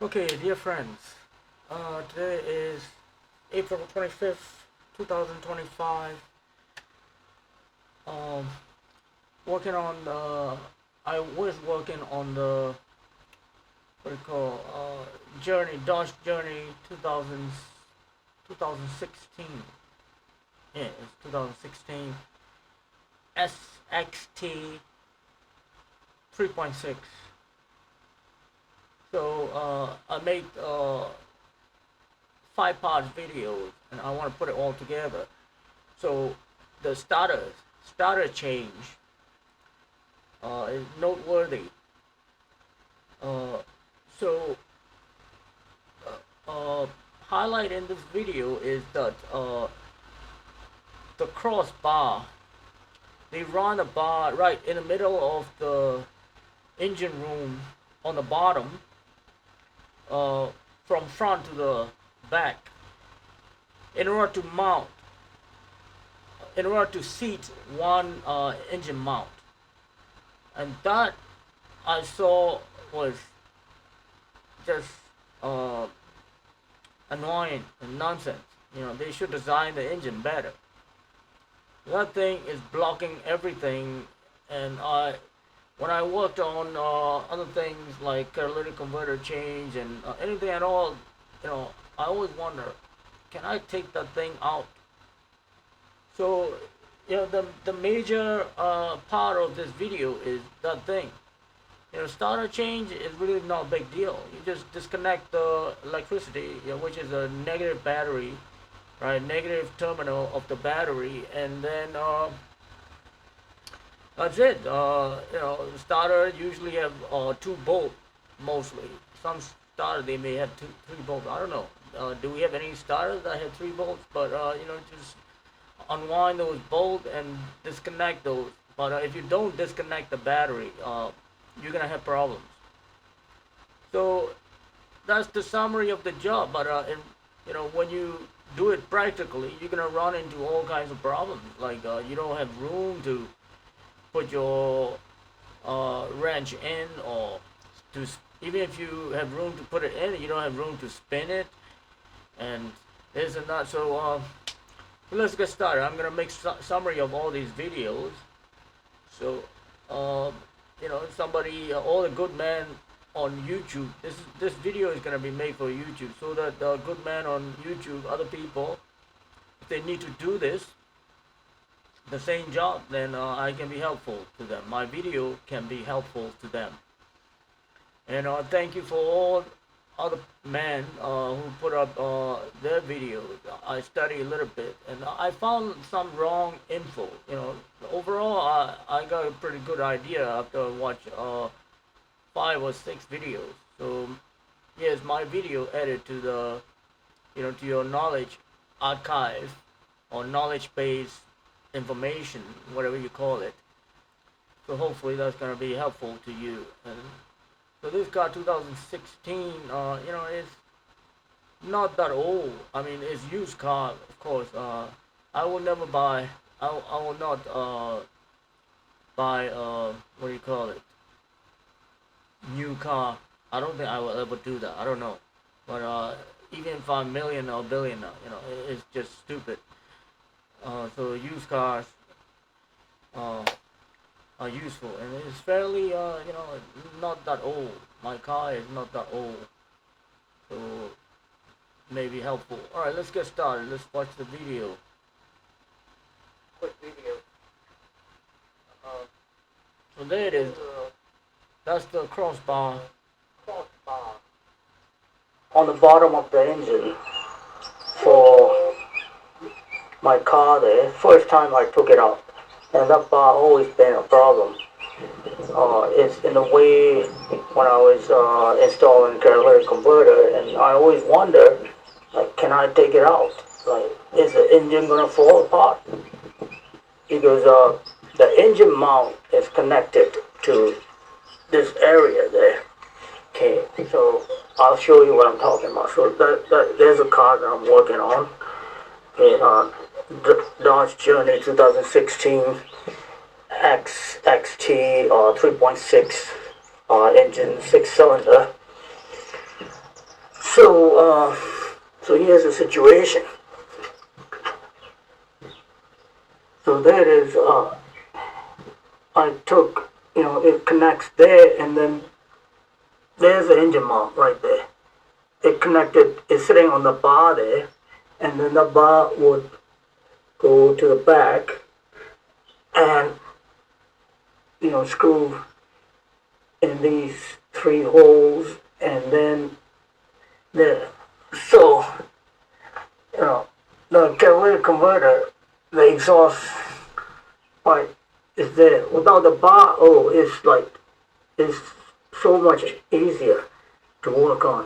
Okay, dear friends, today is April 25th, 2025. Um, working on the, I was working on the, what do you call, Dodge Journey 2016. Yeah, it's 2016 SXT 3.6. So, I made, 5 part videos and I want to put it all together. So the starter change is noteworthy. Uh, so highlight in this video is that the crossbar, they run a bar right in the middle of the engine room on the bottom, uh, from front to the back, in order to mount, in order to seat one engine mount. And that I saw was just uh, annoying and nonsense. They should design the engine better. That thing is blocking everything, and when I worked on other things like catalytic converter change and anything at all, I always wonder, can I take that thing out? So, the major part of this video is that thing. Starter change is really not a big deal. You just disconnect the electricity, which is a negative battery, right? Negative terminal of the battery, and then that's it. Starter usually have 2 bolts mostly. Some starter they may have 3 bolts. I don't know. Do we have any starters that have 3 bolts? But just unwind those bolts and disconnect those. But if you don't disconnect the battery, you're gonna have problems. So that's the summary of the job. But when you do it practically, you're gonna run into all kinds of problems. Like you don't have room to put your wrench in, or to even if you have room to put it in, you don't have room to spin it, and this and that. So let's get started. I'm gonna make summary of all these videos. So somebody, all the good men on YouTube. This video is gonna be made for YouTube, so that the good men on YouTube, other people, if they need to do this, the same job, then I can be helpful to them. My video can be helpful to them. And thank you for all other men who put up their videos. I study a little bit, and I found some wrong info. Overall, I got a pretty good idea after I watched 5 or 6 videos. So yes, my video added to the, to your knowledge archive or knowledge base information, whatever you call it. So hopefully that's gonna be helpful to you. And so this car 2016, it's not that old. I mean, it's used car, of course. I will never buy. I will not buy. What do you call it? New car. I don't think I will ever do that. I don't know. But even if I'm million or billionaire, it's just stupid. So used cars uh, are useful, and it's fairly, not that old. My car is not that old, so maybe helpful. All right, let's get started. Let's watch the video. Quick video. Uh, so there it is. That's the crossbar. Crossbar on the bottom of the engine for my car there. First time I took it out, and that bar always been a problem. It's in the way when I was installing catalytic converter, and I always wonder, like, can I take it out? Like, is the engine gonna fall apart? Because the engine mount is connected to this area there. Okay, so I'll show you what I'm talking about. So there's a car that I'm working on. Okay, Dodge Journey 2016 XXT 3.6 engine, 6-cylinder. So here's the situation. So that is, I took, it connects there, and then there's the engine mount right there. It connected, it's sitting on the bar there, and then the bar would go to the back and, screw in these three holes, and then there. So, you know, the catalytic converter, the exhaust pipe is there. Without the bar, it's so much easier to work on.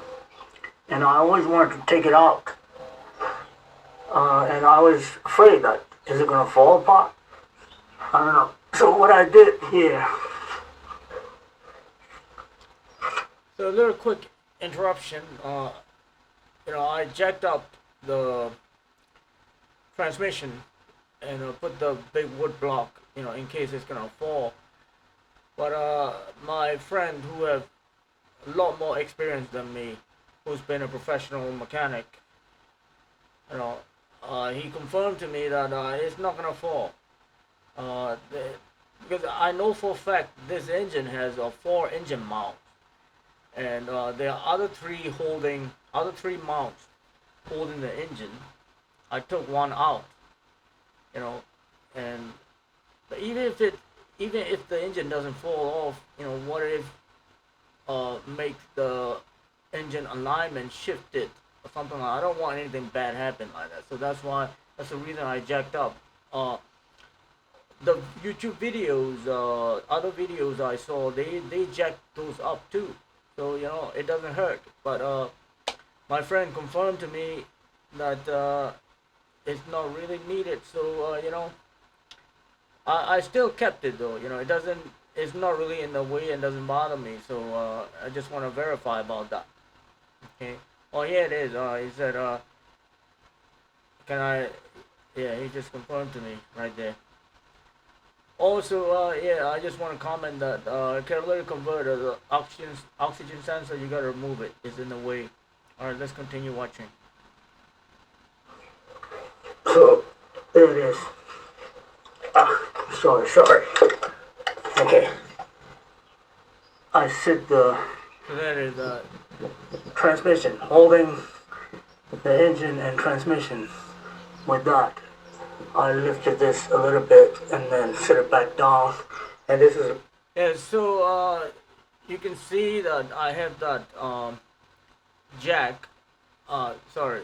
And I always wanted to take it out. And I was afraid that, is it going to fall apart? I don't know. So what I did here. So a little quick interruption. I jacked up the transmission and put the big wood block, in case it's gonna fall. But my friend who have a lot more experience than me, who's been a professional mechanic, he confirmed to me that it's not gonna fall. Because I know for a fact this engine has a 4 engine mount, and there are other three mounts holding the engine. I took one out, and but even if the engine doesn't fall off, what if make the engine alignment shifted or something like that. I don't want anything bad happen like that. So that's the reason I jacked up. The YouTube videos, other videos I saw, they jacked those up too. So it doesn't hurt. But my friend confirmed to me that it's not really needed. So I still kept it though. It doesn't. It's not really in the way and doesn't bother me. So I just want to verify about that. Okay. Oh, here it is. He said, "Can I?" Yeah, he just confirmed to me right there. Also, I just want to comment that catalytic converter, the oxygen sensor, you gotta remove it. It's in the way. All right, let's continue watching. So there it is. Sorry. Okay. I set the So that is transmission, holding the engine and transmission with that. I lifted this a little bit and then set it back down, and this is. Yeah. So you can see that I have that jack. Sorry,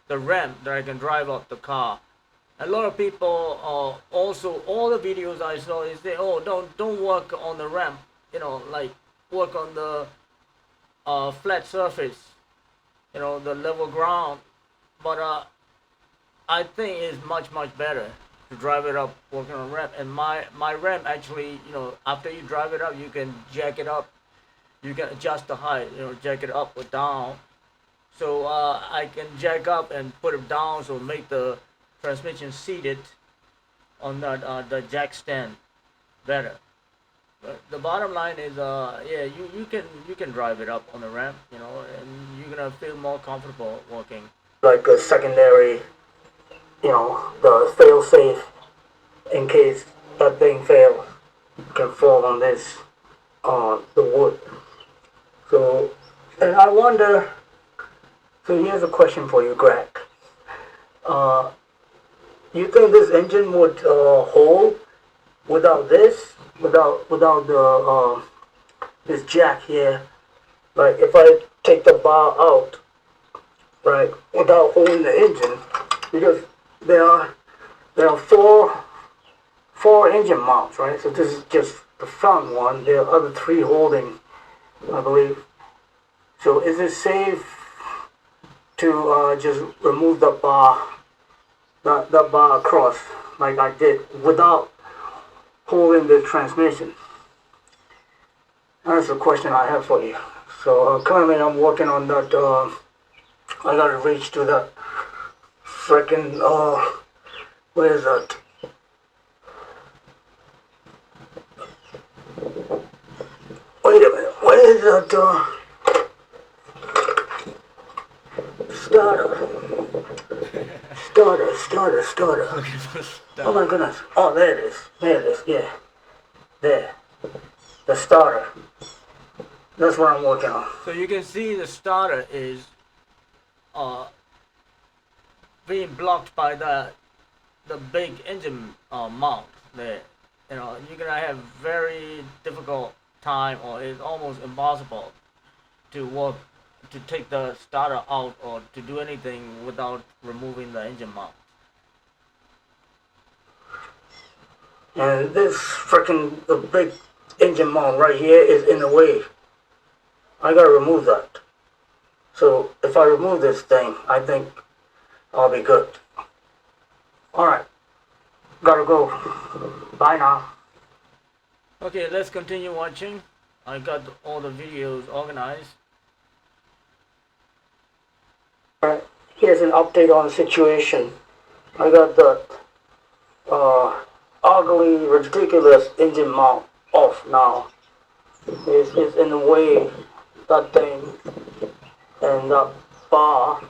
the ramp that I can drive up the car. A lot of people also all the videos I saw is say, oh, don't work on the ramp, like work on the flat surface, the level ground. But I think it's much better to drive it up working on ramp. And my ramp actually, after you drive it up, you can jack it up. You can adjust the height, jack it up or down. So I can jack up and put it down, so make the transmission seated on the jack stand better. But the bottom line is, you can drive it up on the ramp, and you're gonna feel more comfortable walking. Like a secondary, the fail safe in case that thing fails, can fall on this, the wood. So, and I wonder. So here's a question for you, Greg. You think this engine would hold without this, without the this jack here? Like if I take the bar out, right, without holding the engine, because there are four engine mounts, right? So this is just the front one. There are other three holding, I believe. So is it safe to just remove the bar? The bar across like I did without holding the transmission? That's a question I have for you. So currently I'm working on that. I gotta reach to that freaking where is that? Wait a minute. Where is that? Starter. Looking for Oh stuff. my goodness. Oh, there it is. There it is. Yeah. There. The starter. That's what I'm working on. So you can see the starter is uh, being blocked by the big engine mount there. You know, you're gonna have very difficult time, or it's almost impossible to work to take the starter out or to do anything without removing the engine mount. And this freaking the big engine mount right here is in the way. I gotta remove that. So if I remove this thing, I think I'll be good. Alright, gotta go. Bye now. Okay, let's continue watching. I got all the videos organized. Alright, here's an update on the situation. I got the ugly, ridiculous engine mount off now. It's in the way, that thing, and that bar.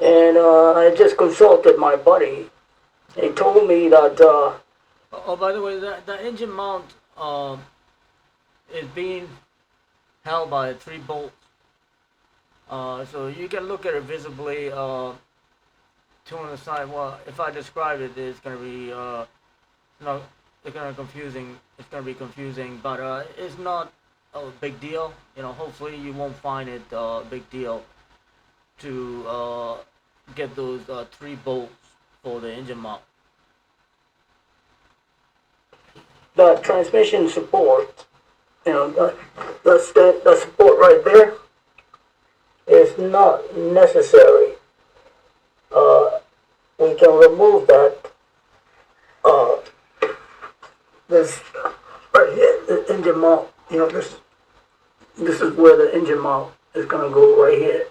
And I just consulted my buddy. He told me that Oh, by the way, the engine mount is being held by 3 bolts. So you can look at it visibly. Two on the side. Well, if I describe it, it's gonna be no, it's gonna confusing. It's gonna be confusing, but it's not a big deal. You know, hopefully you won't find it a big deal to get those 3 bolts for the engine mount. the transmission support, the support right there is not necessary. We can remove that. Uh, this right here, the engine mount. This is where the engine mount is gonna go right here,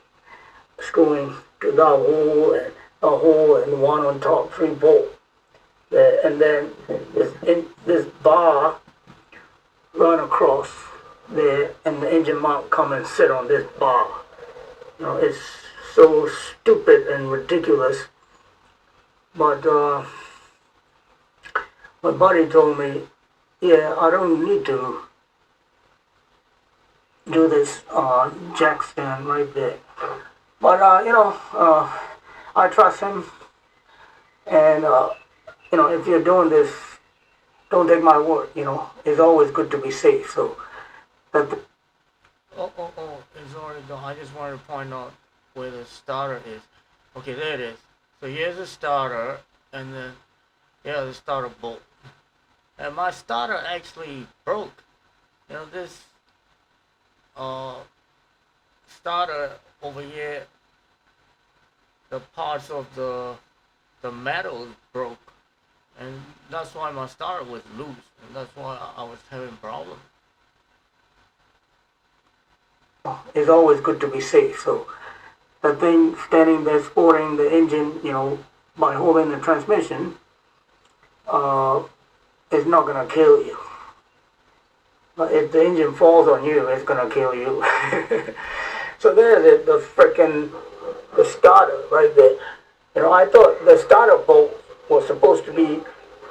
screwing to the hole and one on top, 3 bolt. And then this bar run across there, and the engine mount come and sit on this bar. It's so stupid and ridiculous. But my buddy told me, yeah, I don't need to do this jack stand right there. But I trust him, and if you're doing this, don't take my word. It's always good to be safe. So that Oh, it's already done. I just wanted to point out where the starter is. Okay, there it is. So here's the starter, and then, yeah, the starter bolt. And my starter actually broke. This uh, starter over here, the parts of the metal broke. And that's why my starter was loose. And that's why I was having problems. it's always good to be safe. So the thing standing there supporting the engine, by holding the transmission, uh, is not gonna kill you. But if the engine falls on you, it's gonna kill you. So there's it, the starter right there. I thought the starter bolt was supposed to be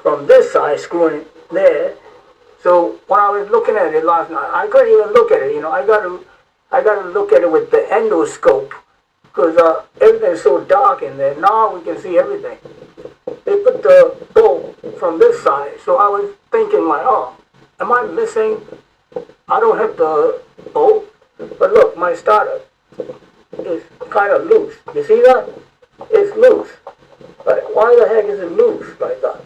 from this side, screwing there. So when I was looking at it last night, I couldn't even look at it. I got to look at it with the endoscope because everything's so dark in there. Now we can see everything. They put the bolt from this side, so I was thinking like, oh, am I missing? I don't have the bolt, but look, my starter is kind of loose. You see that? It's loose. But why the heck is it loose like that?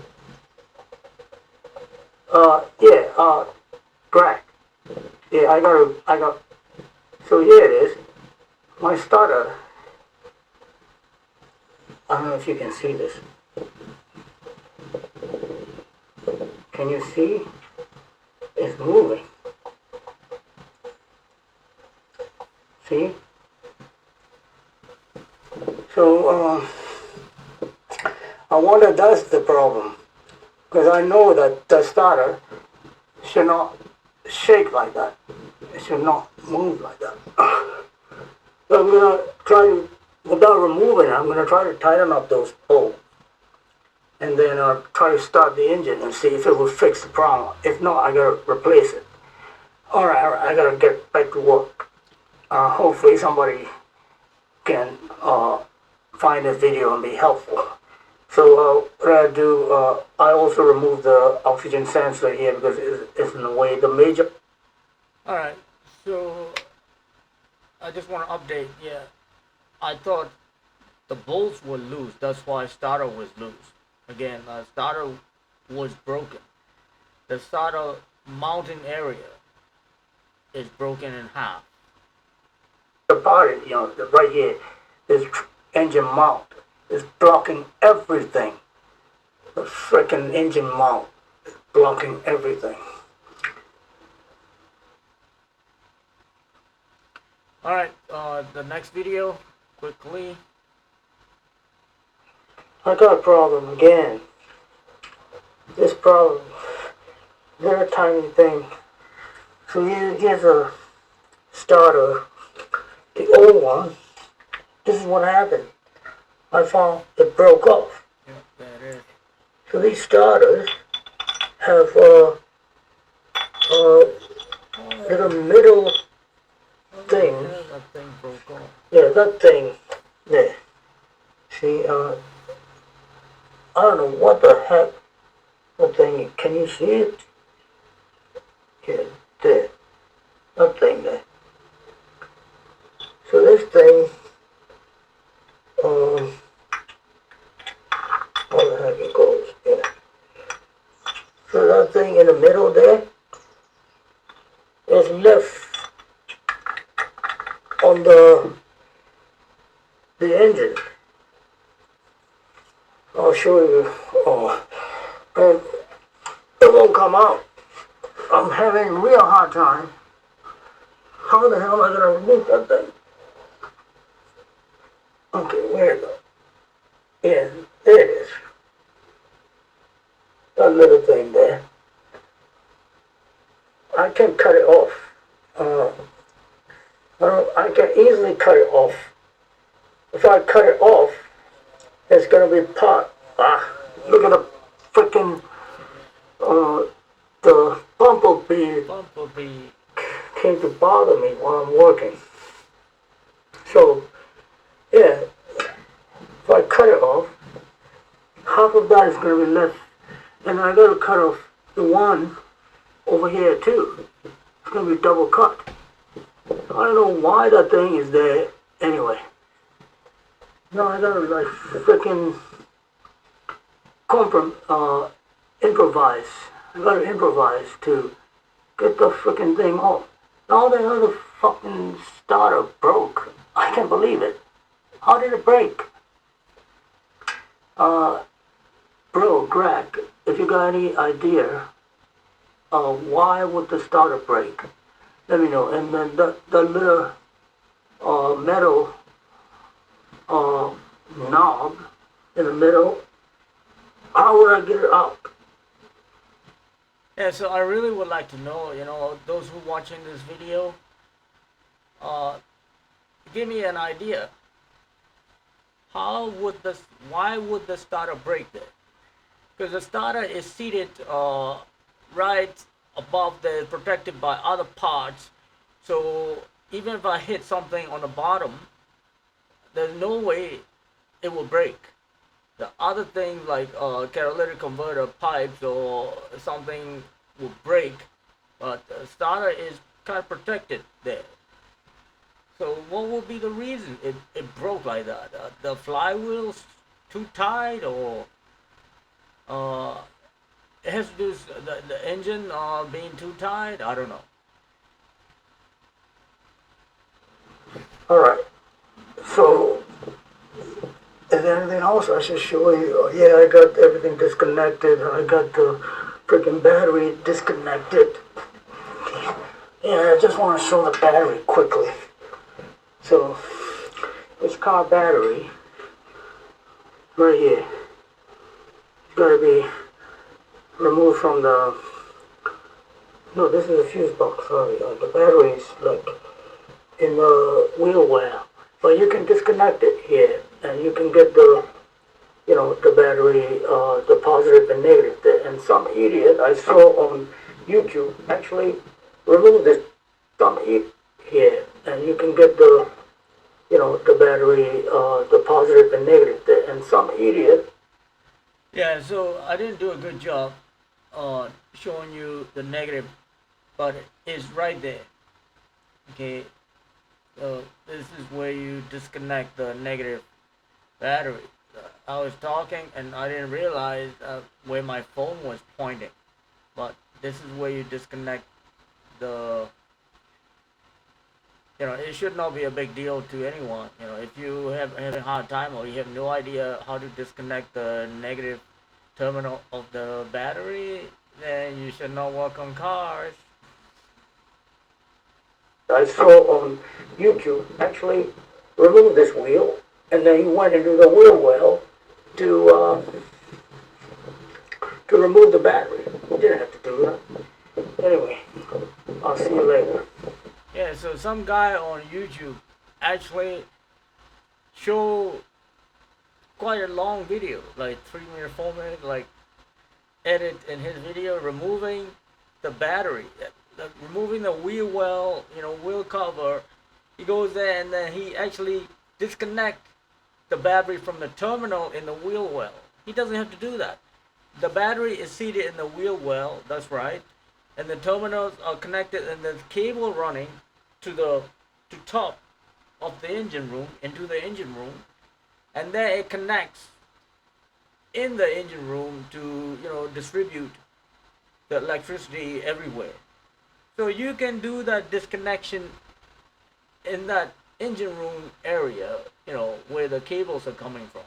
Crack. Yeah, I got, so here it is. My starter, I don't know if you can see this. Can you see? It's moving. See? So, I wonder that's the problem. Because I know that the starter should not shake like that. It should not move like that. So I'm gonna try to, without removing it, I'm gonna try to tighten up those bolts. And then try to start the engine and see if it will fix the problem. If not, I gotta replace it. Alright, I gotta get back to work. Hopefully somebody can find this video and be helpful. So what I do, I also remove the oxygen sensor here because it's in the way. The major. Alright, so I just want to update. Yeah, I thought the bolts were loose. That's why starter was loose. Again, starter was broken. The starter mounting area is broken in half. The part, right here, this engine mount is blocking everything. The freaking engine mount is blocking everything. Alright, the next video, quickly. I got a problem again. This problem, very tiny thing. So here's a starter, the old one. This is what happened. I found it broke off. Yep, that is. So these starters have little middle thing. That thing broke off. Yeah, that thing there. See, I don't know what the heck that thing. Can you see it? Yeah, there. That thing there. So this thing, how the heck it goes? Yeah. So that thing in the middle there is left on the engine. I'll show you. Oh, and it won't come out. I'm having a real hard time. How the hell am I gonna remove that thing? Okay, where is it? Yeah, there it is. That little thing there. I can cut it off. I can easily cut it off. If I cut it off, it's gonna be part. Look at the freaking the bumblebee came to bother me while I'm working. So yeah, if I cut it off, half of that is gonna be left, and I gotta cut off the one over here too. It's gonna be double cut. I don't know why that thing is there anyway. No, I gotta like freaking improvise. I gotta improvise to get the freaking thing off. Now the other fucking starter broke. I can't believe it. How did it break? Bro, Greg, if you got any idea, why would the starter break? Let me know. And then the little metal knob in the middle, how would I get it out? Yeah, so I really would like to know, those who watching this video, give me an idea. Why would the starter break there? Because the starter is seated right above there, protected by other parts. So even if I hit something on the bottom, there's no way it will break. The other things like catalytic converter pipes or something will break, but the starter is kind of protected there. So what would be the reason it broke like that? The flywheel's too tight, or it has to do with the engine being too tight? I don't know. Alright, so is there anything else I should show you? Yeah, I got everything disconnected. I got the freaking battery disconnected. Yeah, I just want to show the battery quickly. So, this car battery, right here, it's got to be removed from the, this is a fuse box, sorry. The battery is like in the wheel well. but you can disconnect it here, and you can get the the battery, the positive and negative there. And some idiot I saw on YouTube actually remove this some here, and you can get the the battery, the positive and negative there. And some idiot. Yeah, so I didn't do a good job showing you the negative, but it's right there. Okay, so this is where you disconnect the negative battery. I was talking and I didn't realize where my phone was pointing, but this is where you disconnect the. It should not be a big deal to anyone. If you have a hard time or you have no idea how to disconnect the negative terminal of the battery, then you should not work on cars. I saw on YouTube actually remove this wheel, and then he went into the wheel well to remove the battery. He didn't have to do that. Anyway, I'll see you later. Yeah, so some guy on YouTube actually show quite a long video, like 3 minute, 4 minute, like edit in his video removing the battery, removing the wheel well, wheel cover. He goes there and then he actually disconnect the battery from the terminal in the wheel well. He doesn't have to do that. The battery is seated in the wheel well, that's right, and the terminals are connected and there's cable running to top of the engine room into the engine room, and then it connects in the engine room to distribute the electricity everywhere. So you can do that disconnection in that engine room area, where the cables are coming from.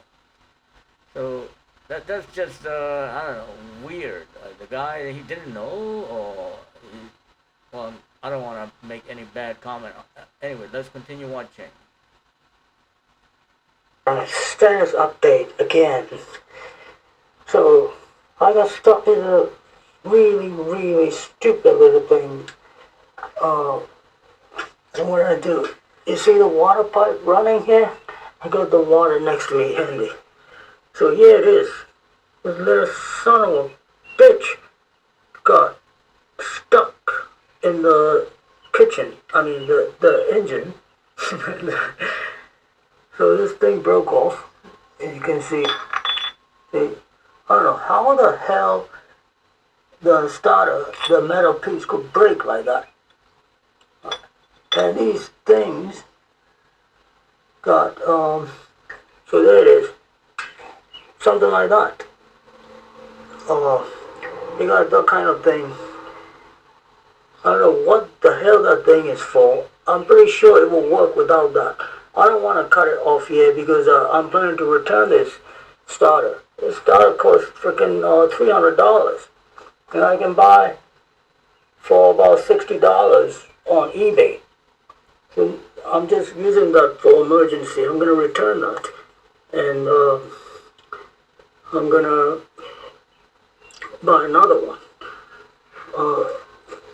So that's just I don't know, weird. The guy, he didn't know, or well, I don't want to make any bad comment. Anyway, let's continue watching. Status update again. So I got stuck in a really, really stupid little thing. And what did I do? You see the water pipe running here? I got the water next to me handy. So here it is. This little son of a bitch got stuck in the kitchen. I mean the engine. So this thing broke off. And you can see, I don't know how the hell the starter, the metal piece could break like that. And these things got, so there it is. Something like that. You got that kind of thing. I don't know what the hell that thing is for. I'm pretty sure it will work without that. I don't want to cut it off here because I'm planning to return this starter. This starter costs freaking $300, and I can buy for about $60 on eBay. So I'm just using that for emergency. I'm gonna return that, and I'm gonna buy another one.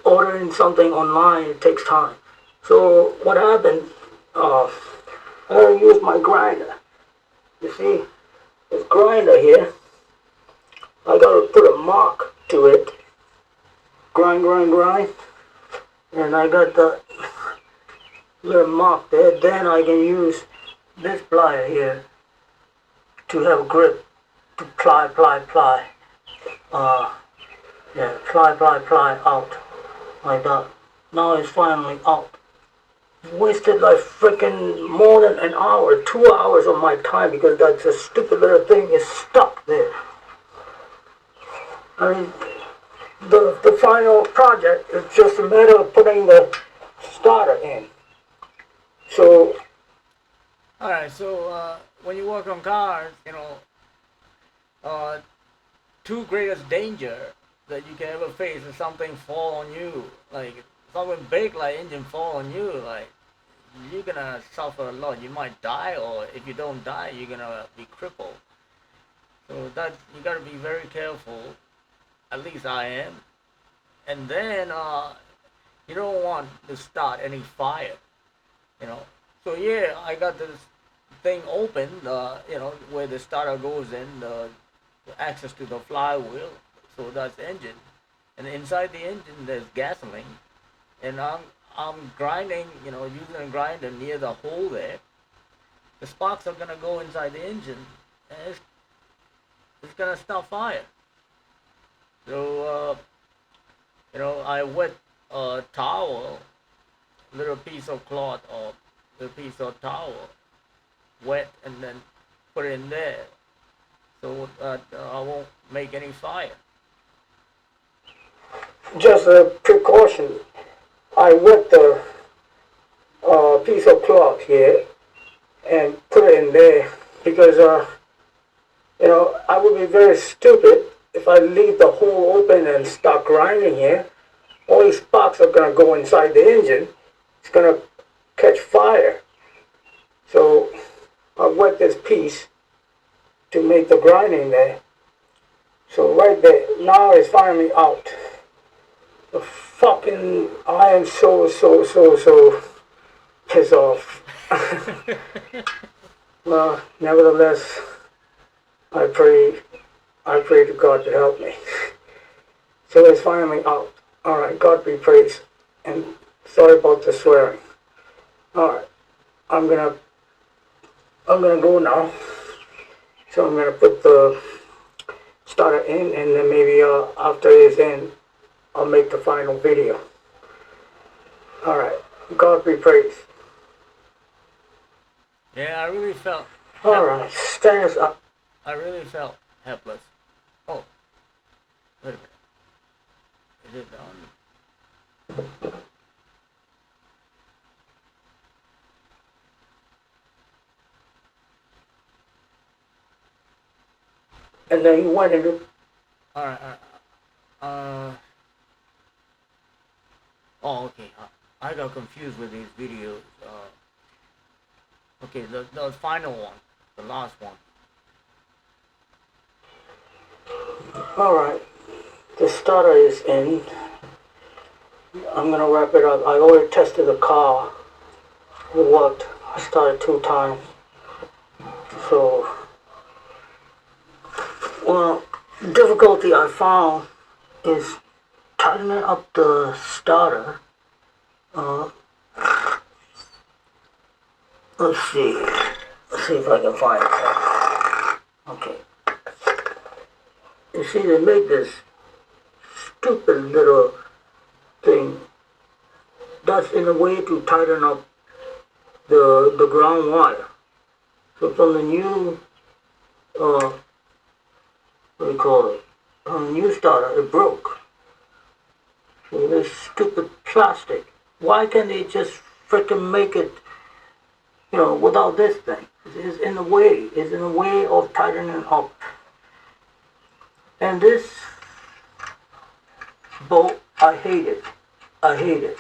Ordering something online, it takes time. So what happened? I gotta use my grinder. You see, this grinder here, I gotta put a mark to it. Grind, grind, grind. And I got the little mark there. Then I can use this plier here to have grip, to ply, ply, ply. Yeah, ply, ply, ply out. Like that. Now it's finally out. Wasted like freaking more than an hour, 2 hours of my time because that stupid little thing is stuck there. I mean, the final project is just a matter of putting the starter in. So, Alright, so when you work on cars, two greatest danger that you can ever face is something fall on you. Like something big like engine fall on you, like you're gonna suffer a lot. You might die, or if you don't die, you're gonna be crippled. So that you gotta be very careful. At least I am. And then you don't want to start any fire. You know, So yeah, I got this thing open, where the starter goes in, access to the flywheel, so that's the engine, and inside the engine there's gasoline, and I'm grinding, using a grinder near the hole there. The sparks are gonna go inside the engine, and it's gonna start fire. So I wet a towel, little piece of cloth or little piece of towel, wet, and then put it in there, so I won't make any fire. Just a precaution. I wet the piece of cloth here and put it in there because I would be very stupid if I leave the hole open and start grinding here. All these sparks are gonna go inside the engine. It's gonna catch fire. So I wet this piece to make the grinding there. So right there, now it's finally out. The fucking, I am so pissed off. Well, nevertheless, I pray, I pray to God to help me. So it's finally out. Alright, God be praised. And sorry about the swearing. Alright, I'm gonna, I'm gonna go now. So I'm gonna put the starter in, and then maybe after it's in, I'll make the final video. Alright, God be praised. Yeah, I really felt Alright, stand us up. I really felt helpless. Oh, wait a minute. Is it on? And then he went into. Alright, oh, okay. I got confused with these videos. Okay, the final one, the last one. Alright, the starter is in. I'm gonna wrap it up. I already tested the car. It worked. I started 2 times. So, well, difficulty I found is tightening up the starter. Uh, let's see. Let's see if I can find it. Okay. You see, they make this stupid little thing that's in a way to tighten up the ground wire. So from the new, what do you call it? On the new starter, it broke. So this stupid plastic. Why can't they just frickin' make it, without this thing? It's in the way. It's in the way of tightening up. And this bolt, I hate it. I hate it.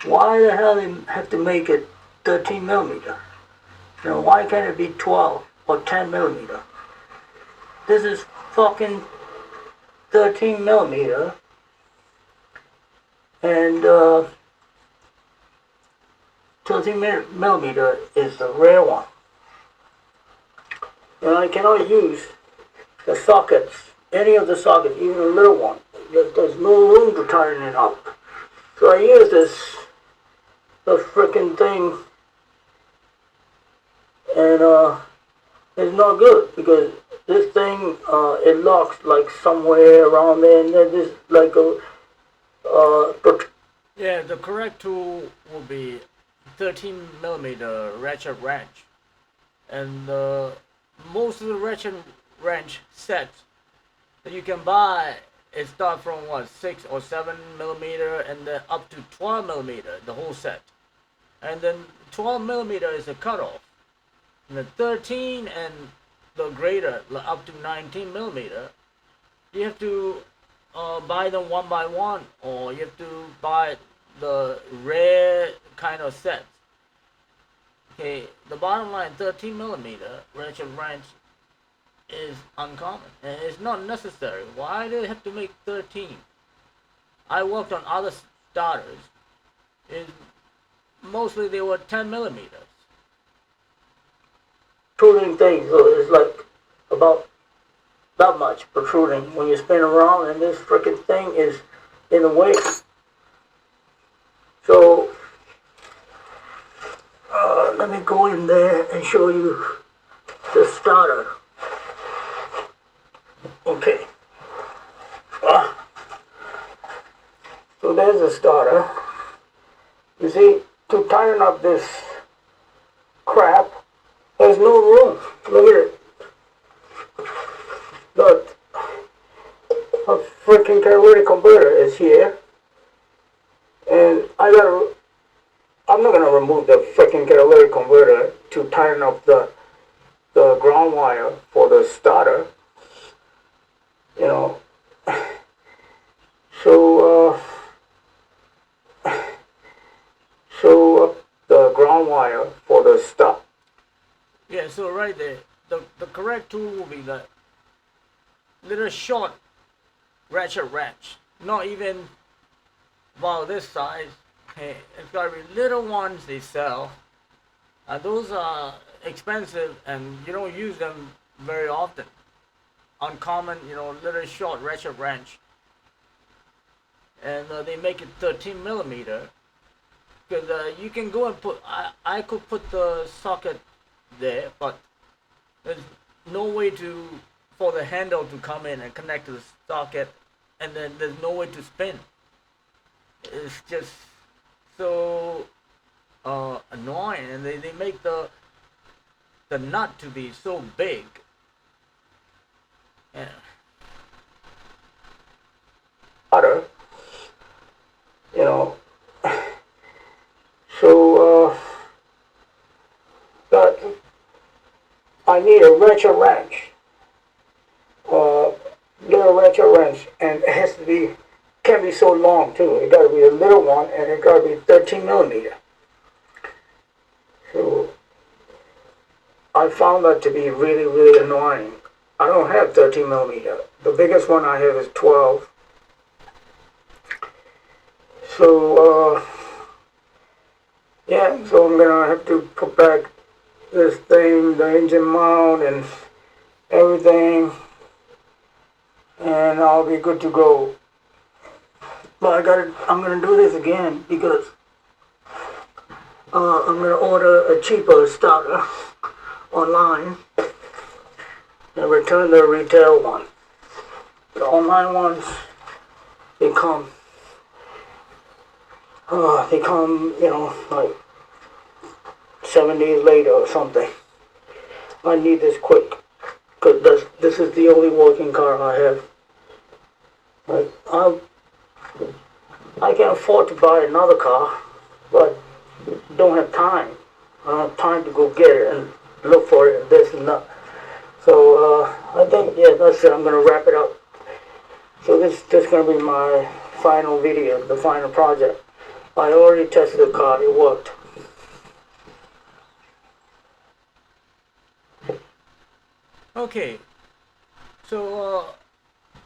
Why the hell they have to make it 13 millimeter? Why can't it be 12 or 10 millimeter? This is fucking 13 millimeter, and 13 millimeter is the rare one. And I cannot use the sockets, any of the sockets, even a little one. There's no room to tighten it up. So I use the frickin' thing, and it's not good because this thing, it locks like somewhere around there, and then there's like a, Yeah, the correct tool will be 13 millimeter ratchet wrench, and most of the ratchet wrench sets that you can buy, it start from what, 6 or 7 millimeter, and then up to 12 millimeter, the whole set, and then 12 millimeter is a cutoff, and the 13 and the greater, up to 19 millimeter, you have to buy them one by one, or you have to buy the rare kind of sets. Okay, the bottom line, 13 millimeter ratchet wrench is uncommon, and it's not necessary. Why do they have to make 13? I worked on other starters, and mostly they were 10 millimeters. protruding thing. So it's like about that much protruding when you spin around, and this freaking thing is in the way. So let me go in there and show you the starter. Okay. So there's a starter. You see, to tighten up this crap, there's no room. Look at it. Look, a freaking catalytic converter is here, and I'm not gonna remove the freaking catalytic converter to tighten up the ground wire for the starter. You know, so the ground wire for the start. Yeah, so right there, the correct tool will be the little short ratchet wrench. Not even about this size. Hey, it's gotta be little ones they sell. Those are expensive and you don't use them very often. Uncommon, little short ratchet wrench. And they make it 13 millimeter. Because you can go and I could put the socket there, but there's no way for the handle to come in and connect to the socket, and then there's no way to spin. It's just so annoying, and they make the nut to be so big. Yeah. Water, you know. So but I need a ratchet wrench, little ratchet wrench, and it has to be can't be so long too. It got to be a little one, and it got to be 13 millimeter. So I found that to be really, really annoying. I don't have 13 millimeter. The biggest one I have is 12. So yeah, so I'm gonna have to put back this thing, the engine mount, and everything, and I'll be good to go. But I'm gonna do this again because I'm gonna order a cheaper starter online and return the retail one. The online ones, they come, like 7 days later or something. I need this quick because this is the only working car I have. Like, I can afford to buy another car, but don't have time. I don't have time to go get it and look for it and this and that. So I think, yeah, that's it. I'm going to wrap it up. So this is going to be my final video, the final project. I already tested the car. It worked. Okay, so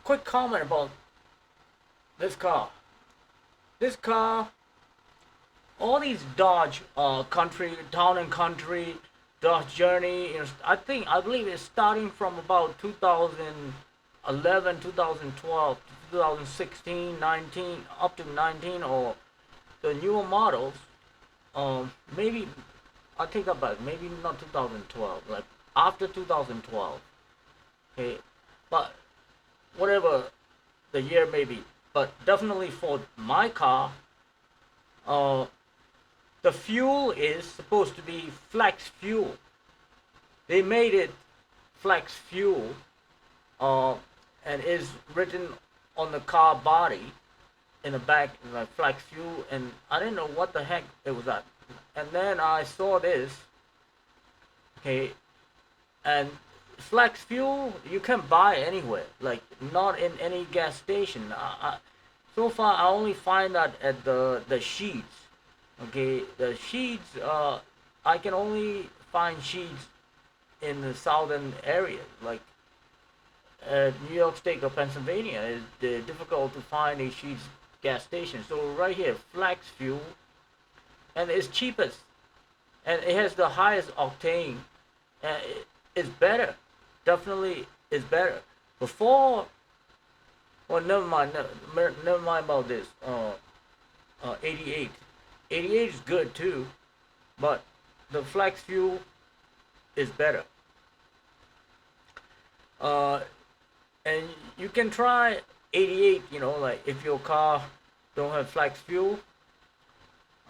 quick comment about this car. This car, all these Dodge country, town and country, Dodge Journey, I believe it's starting from about 2011, 2012, 2016, 19, up to 19, or the newer models. Maybe I take that back. Maybe not 2012, like after 2012. Okay, but whatever the year may be, but definitely for my car, the fuel is supposed to be flex fuel. They made it flex fuel, and is written on the car body in the back, like flex fuel, and I didn't know what the heck it was at. And then I saw this, okay, and flex fuel you can buy anywhere, like not in any gas station. So far I only find that at the Sheets. Okay, the Sheets. I can only find Sheets in the southern area, like New York State or Pennsylvania. It's difficult to find a Sheets gas station. So right here, flex fuel, and it's cheapest, and it has the highest octane It's better. Definitely, it's better. Before, well, never mind. Never mind about this. 88. 88 is good too, but the flex fuel is better. Uh, and you can try 88. You know, like if your car don't have flex fuel,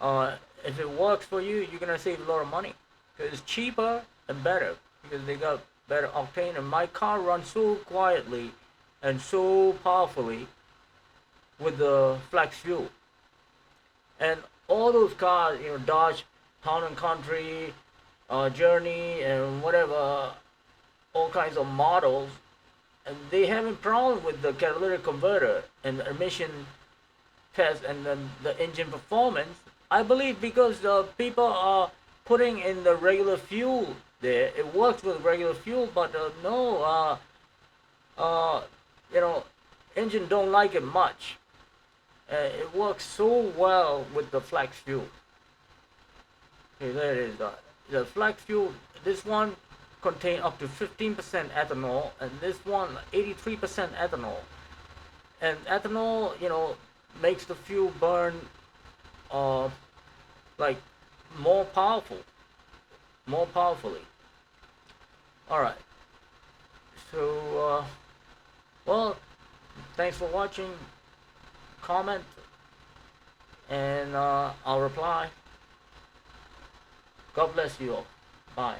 if it works for you, you're gonna save a lot of money because it's cheaper and better because they got better octane. And my car runs so quietly and so powerfully with the flex fuel. And all those cars, you know, Dodge, Town and Country, Journey, and whatever, all kinds of models, and they having problem with the catalytic converter and the emission test and then the engine performance. I believe because the people are putting in the regular fuel there. It works with regular fuel, but no, uh, you know, engine don't like it much. It works so well with the flex fuel. Okay, there it is. The flex fuel. This one contain up to 15% ethanol, and this one 83% ethanol. And ethanol, you know, makes the fuel burn uh, like more powerful, more powerfully. All right. So, well, thanks for watching. Comment, and I'll reply. God bless you all. Bye.